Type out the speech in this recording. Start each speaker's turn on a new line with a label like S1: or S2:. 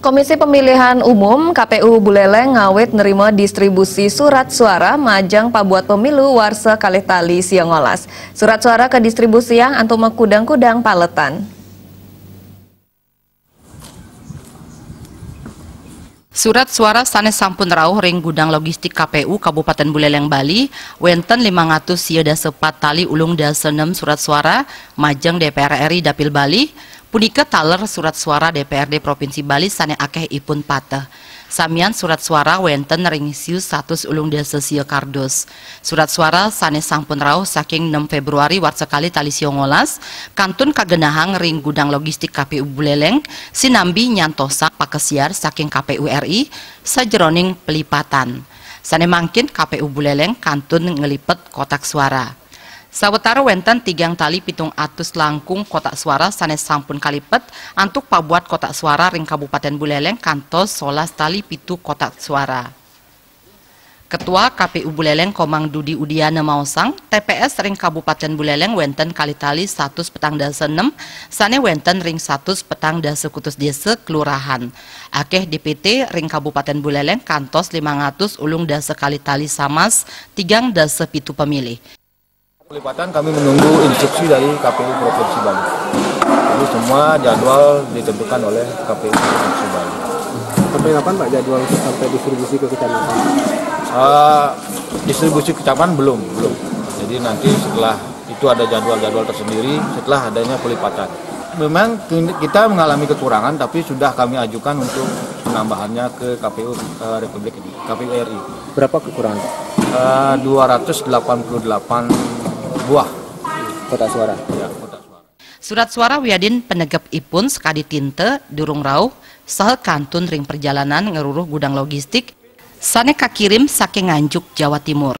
S1: Komisi Pemilihan Umum KPU Buleleng ngawit nerima distribusi surat suara majang pabuat pemilu warsa Kalitali Siongolas. Surat suara ke distribusi yang antuma kudang-kudang paletan.
S2: Surat suara sanes sampun rauh ring gudang logistik KPU Kabupaten Buleleng Bali, wenten 500 sepat tali ulung dasa 6 surat suara majang DPR RI Dapil Bali, punika taler surat suara DPRD Provinsi Bali sane akeh ipun pateh. Samian surat suara wenten ring siu 100 ulung dasa kardos. Surat suara sanes sampun rauh saking 6 Februari warsekali tali Siongolas, kantun kagenahang ring gudang logistik KPU Buleleng, sinambi nyantosa pakesiar saking KPU RI sajeroning pelipatan. Sane mangkin KPU Buleleng kantun ngelipet kotak suara. Sawetara wenten 3 tali 700 langkung kotak suara sanes sampun kalipet antuk pabuat kotak suara ring Kabupaten Buleleng kantos 11 tali 7 kotak suara. Ketua KPU Buleleng Komang Dudi Udiana Mausang, TPS ring Kabupaten Buleleng wenten kalitali 100 petang dasa 6, sane wenten ring 100 petang dasa kutus desa kelurahan. Akeh DPT ring Kabupaten Buleleng kantos 500 ulung dasa kalitali samas 3 dasa pitu pemilih.
S3: Pelipatan kami menunggu instruksi dari KPU Provinsi Bali. Jadi semua jadwal ditentukan oleh KPU Provinsi Bali.
S4: Sampai kapan Pak jadwal sampai distribusi ke kecamatan?
S3: Distribusi kecamatan belum. Jadi nanti setelah itu ada jadwal-jadwal tersendiri setelah adanya pelipatan. Memang kita mengalami kekurangan tapi sudah kami ajukan untuk penambahannya ke KPU Republik ini, KPU RI.
S4: Berapa kekurangan?
S3: 288 buah
S4: kotak suara.
S3: Ya, kotak suara.
S2: Surat suara wiadin penegep ipun sekadi tinte durung rauh saha kantun ring perjalanan ngeruruh gudang logistik sane kakirim saking Nganjuk Jawa Timur.